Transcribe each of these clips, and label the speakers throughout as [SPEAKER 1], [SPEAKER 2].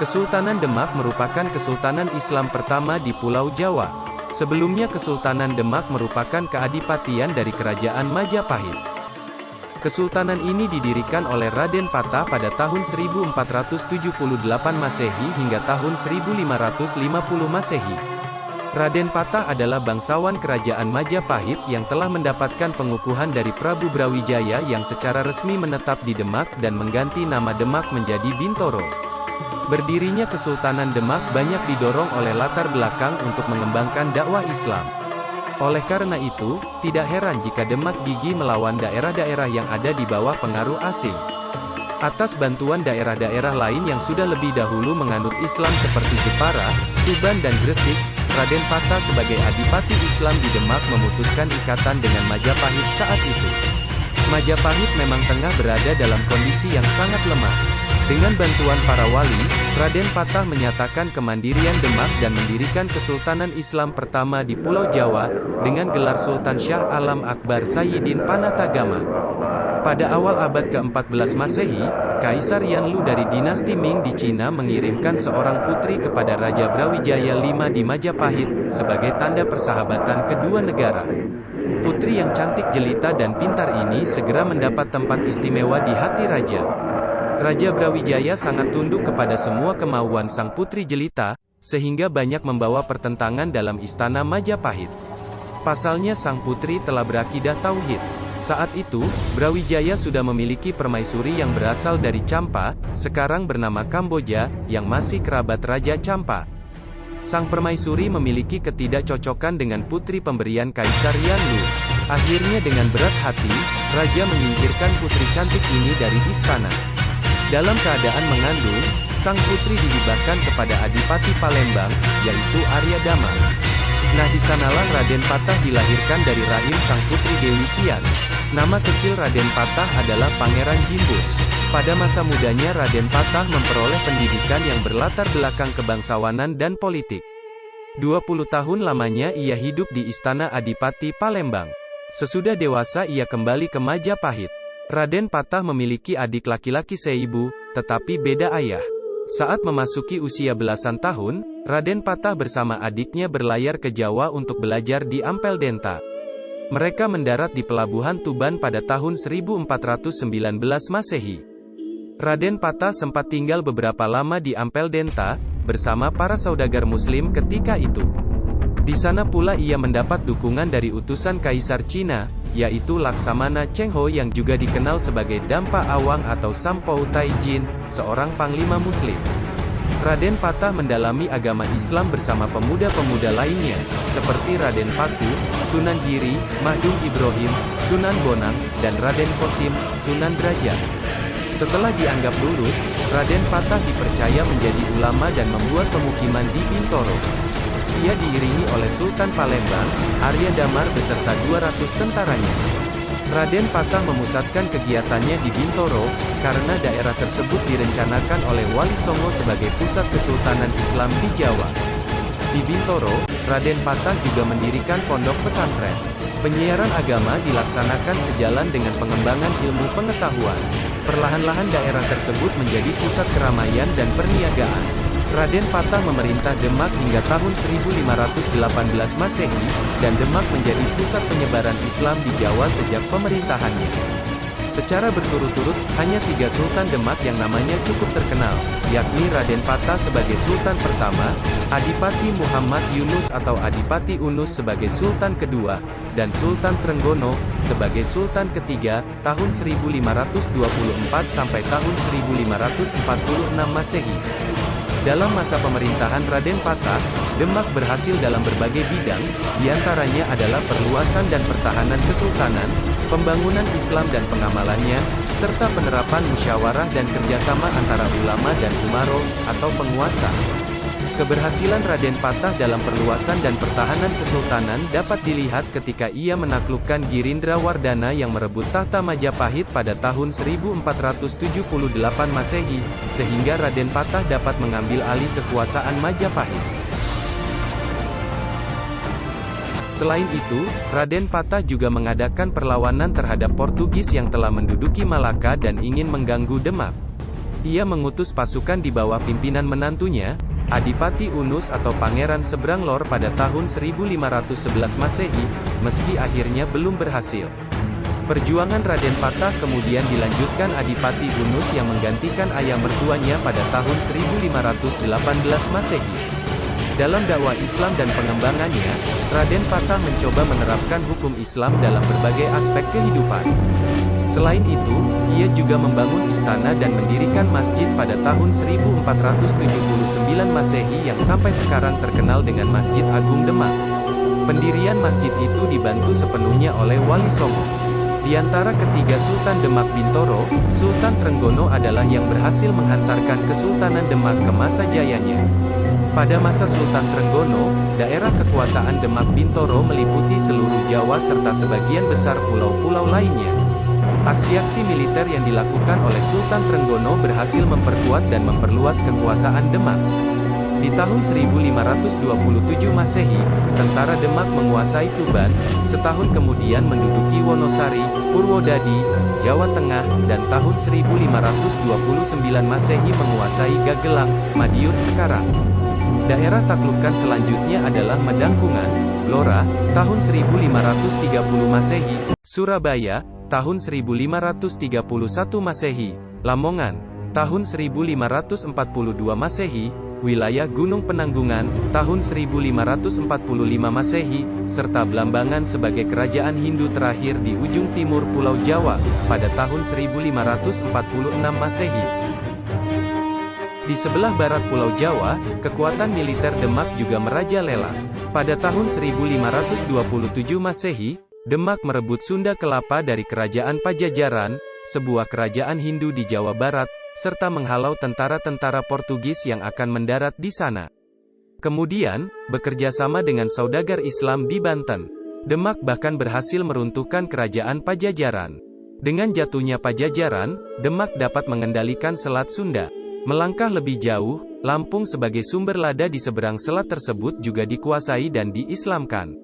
[SPEAKER 1] Kesultanan Demak merupakan kesultanan Islam pertama di Pulau Jawa. Sebelumnya Kesultanan Demak merupakan keadipatian dari Kerajaan Majapahit. Kesultanan ini didirikan oleh Raden Patah pada tahun 1478 Masehi hingga tahun 1550 Masehi. Raden Patah adalah bangsawan Kerajaan Majapahit yang telah mendapatkan pengukuhan dari Prabu Brawijaya yang secara resmi menetap di Demak dan mengganti nama Demak menjadi Bintoro. Berdirinya Kesultanan Demak banyak didorong oleh latar belakang untuk mengembangkan dakwah Islam. Oleh karena itu, tidak heran jika Demak gigih melawan daerah-daerah yang ada di bawah pengaruh asing. Atas bantuan daerah-daerah lain yang sudah lebih dahulu menganut Islam seperti Jepara, Tuban dan Gresik, Raden Patah sebagai adipati Islam di Demak memutuskan ikatan dengan Majapahit saat itu. Majapahit memang tengah berada dalam kondisi yang sangat lemah. Dengan bantuan para wali, Raden Patah menyatakan kemandirian Demak dan mendirikan Kesultanan Islam pertama di Pulau Jawa, dengan gelar Sultan Syah Alam Akbar Sayyidin Panatagama. Pada awal abad ke-14 Masehi, Kaisar Yanlu dari dinasti Ming di Cina mengirimkan seorang putri kepada Raja Brawijaya V di Majapahit, sebagai tanda persahabatan kedua negara. Putri yang cantik jelita dan pintar ini segera mendapat tempat istimewa di hati Raja. Raja Brawijaya sangat tunduk kepada semua kemauan sang putri jelita, sehingga banyak membawa pertentangan dalam istana Majapahit. Pasalnya sang putri telah berakidah tauhid. Saat itu, Brawijaya sudah memiliki permaisuri yang berasal dari Campa, sekarang bernama Kamboja, yang masih kerabat Raja Campa. Sang permaisuri memiliki ketidakcocokan dengan putri pemberian Kaisar Yanlu. Akhirnya dengan berat hati, Raja menyingkirkan putri cantik ini dari istana. Dalam keadaan mengandung, sang putri dihibahkan kepada Adipati Palembang, yaitu Arya Dama. Nah, di sanalah Raden Patah dilahirkan dari rahim sang putri Dewi Kian. Nama kecil Raden Patah adalah Pangeran Jimbut. Pada masa mudanya Raden Patah memperoleh pendidikan yang berlatar belakang kebangsawanan dan politik. 20 tahun lamanya ia hidup di Istana Adipati Palembang. Sesudah dewasa ia kembali ke Majapahit. Raden Patah memiliki adik laki-laki seibu, tetapi beda ayah. Saat memasuki usia belasan tahun, Raden Patah bersama adiknya berlayar ke Jawa untuk belajar di Ampel Denta. Mereka mendarat di Pelabuhan Tuban pada tahun 1419 Masehi. Raden Patah sempat tinggal beberapa lama di Ampel Denta, bersama para saudagar Muslim ketika itu. Di sana pula ia mendapat dukungan dari utusan Kaisar Cina, yaitu Laksamana Cheng Ho yang juga dikenal sebagai Dampa Awang atau Sampou Taijin, seorang panglima Muslim. Raden Patah mendalami agama Islam bersama pemuda-pemuda lainnya, seperti Raden Paku, Sunan Giri, Mahdum Ibrahim, Sunan Bonang, dan Raden Kosim, Sunan Derajat. Setelah dianggap lulus, Raden Patah dipercaya menjadi ulama dan membuat pemukiman di Bintoro. Ia diiringi oleh Sultan Palembang, Arya Damar beserta 200 tentaranya. Raden Patah memusatkan kegiatannya di Bintoro, karena daerah tersebut direncanakan oleh Wali Songo sebagai pusat Kesultanan Islam di Jawa. Di Bintoro, Raden Patah juga mendirikan pondok pesantren. Penyiaran agama dilaksanakan sejalan dengan pengembangan ilmu pengetahuan. Perlahan-lahan daerah tersebut menjadi pusat keramaian dan perniagaan. Raden Patah memerintah Demak hingga tahun 1518 Masehi, dan Demak menjadi pusat penyebaran Islam di Jawa sejak pemerintahannya. Secara berturut-turut, hanya 3 Sultan Demak yang namanya cukup terkenal, yakni Raden Patah sebagai Sultan pertama, Adipati Muhammad Yunus atau Adipati Unus sebagai Sultan kedua, dan Sultan Trenggono sebagai Sultan ketiga, tahun 1524 sampai tahun 1546 Masehi. Dalam masa pemerintahan Raden Patah, Demak berhasil dalam berbagai bidang, diantaranya adalah perluasan dan pertahanan kesultanan, pembangunan Islam dan pengamalannya, serta penerapan musyawarah dan kerjasama antara ulama dan umaro, atau penguasa. Keberhasilan Raden Patah dalam perluasan dan pertahanan kesultanan dapat dilihat ketika ia menaklukkan Girindrawardhana yang merebut tahta Majapahit pada tahun 1478 Masehi, sehingga Raden Patah dapat mengambil alih kekuasaan Majapahit. Selain itu, Raden Patah juga mengadakan perlawanan terhadap Portugis yang telah menduduki Malaka dan ingin mengganggu Demak. Ia mengutus pasukan di bawah pimpinan menantunya, Adipati Unus atau Pangeran Seberang Lor pada tahun 1511 Masehi, meski akhirnya belum berhasil. Perjuangan Raden Patah kemudian dilanjutkan Adipati Unus yang menggantikan ayah mertuanya pada tahun 1518 Masehi. Dalam dakwah Islam dan pengembangannya, Raden Patah mencoba menerapkan hukum Islam dalam berbagai aspek kehidupan. Selain itu, ia juga membangun istana dan mendirikan masjid pada tahun 1479 Masehi yang sampai sekarang terkenal dengan Masjid Agung Demak. Pendirian masjid itu dibantu sepenuhnya oleh Wali Songo. Di antara ketiga Sultan Demak Bintoro, Sultan Trenggono adalah yang berhasil menghantarkan Kesultanan Demak ke masa jayanya. Pada masa Sultan Trenggono, daerah kekuasaan Demak Bintoro meliputi seluruh Jawa serta sebagian besar pulau-pulau lainnya. Aksi-aksi militer yang dilakukan oleh Sultan Trenggono berhasil memperkuat dan memperluas kekuasaan Demak. Di tahun 1527 Masehi, tentara Demak menguasai Tuban, setahun kemudian menduduki Wonosari, Purwodadi, Jawa Tengah, dan tahun 1529 Masehi menguasai Gagelang, Madiun sekarang. Daerah taklukan selanjutnya adalah Medangkungan, Blora, tahun 1530 Masehi, Surabaya, tahun 1531 Masehi, Lamongan, tahun 1542 Masehi, wilayah Gunung Penanggungan, tahun 1545 Masehi, serta Blambangan sebagai kerajaan Hindu terakhir di ujung timur Pulau Jawa, pada tahun 1546 Masehi. Di sebelah barat Pulau Jawa, kekuatan militer Demak juga merajalela. Pada tahun 1527 Masehi, Demak merebut Sunda Kelapa dari Kerajaan Pajajaran, sebuah kerajaan Hindu di Jawa Barat, serta menghalau tentara-tentara Portugis yang akan mendarat di sana. Kemudian, bekerja sama dengan saudagar Islam di Banten, Demak bahkan berhasil meruntuhkan Kerajaan Pajajaran. Dengan jatuhnya Pajajaran, Demak dapat mengendalikan Selat Sunda. Melangkah lebih jauh, Lampung sebagai sumber lada di seberang selat tersebut juga dikuasai dan diislamkan.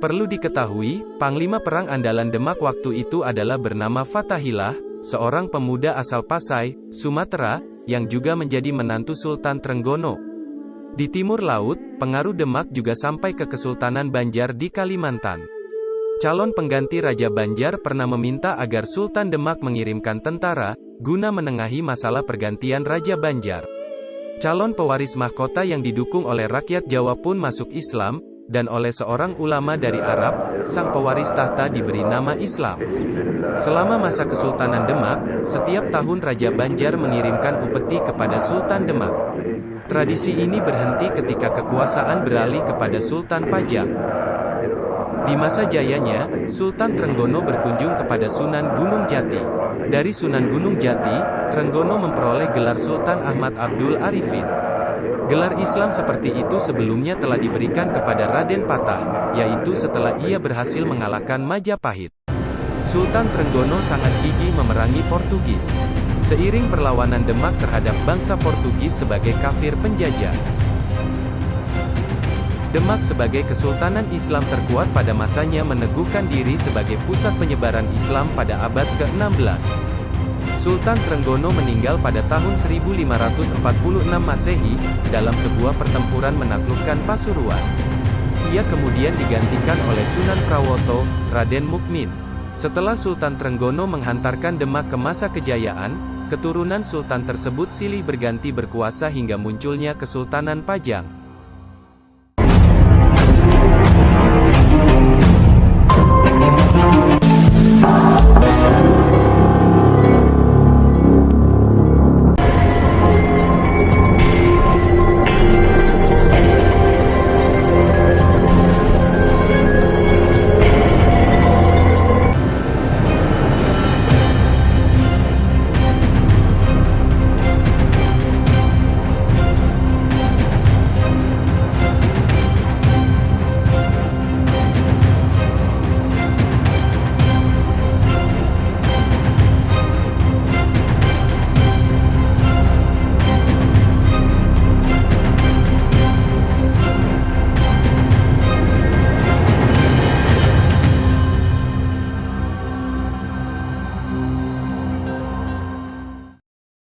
[SPEAKER 1] Perlu diketahui, panglima perang andalan Demak waktu itu adalah bernama Fatahillah, seorang pemuda asal Pasai, Sumatera, yang juga menjadi menantu Sultan Trenggono. Di timur laut, pengaruh Demak juga sampai ke Kesultanan Banjar di Kalimantan. Calon pengganti Raja Banjar pernah meminta agar Sultan Demak mengirimkan tentara, guna menengahi masalah pergantian Raja Banjar. Calon pewaris mahkota yang didukung oleh rakyat Jawa pun masuk Islam, dan oleh seorang ulama dari Arab, sang pewaris tahta diberi nama Islam. Selama masa Kesultanan Demak, setiap tahun Raja Banjar mengirimkan upeti kepada Sultan Demak. Tradisi ini berhenti ketika kekuasaan beralih kepada Sultan Pajang. Di masa jayanya, Sultan Trenggono berkunjung kepada Sunan Gunung Jati. Dari Sunan Gunung Jati, Trenggono memperoleh gelar Sultan Ahmad Abdul Arifin. Gelar Islam seperti itu sebelumnya telah diberikan kepada Raden Patah, yaitu setelah ia berhasil mengalahkan Majapahit. Sultan Trenggono sangat gigih memerangi Portugis. Seiring perlawanan Demak terhadap bangsa Portugis sebagai kafir penjajah, Demak sebagai kesultanan Islam terkuat pada masanya meneguhkan diri sebagai pusat penyebaran Islam pada abad ke-16. Sultan Trenggono meninggal pada tahun 1546 Masehi, dalam sebuah pertempuran menaklukkan Pasuruan. Ia kemudian digantikan oleh Sunan Prawoto, Raden Mukmin. Setelah Sultan Trenggono menghantarkan Demak ke masa kejayaan, keturunan Sultan tersebut silih berganti berkuasa hingga munculnya Kesultanan Pajang.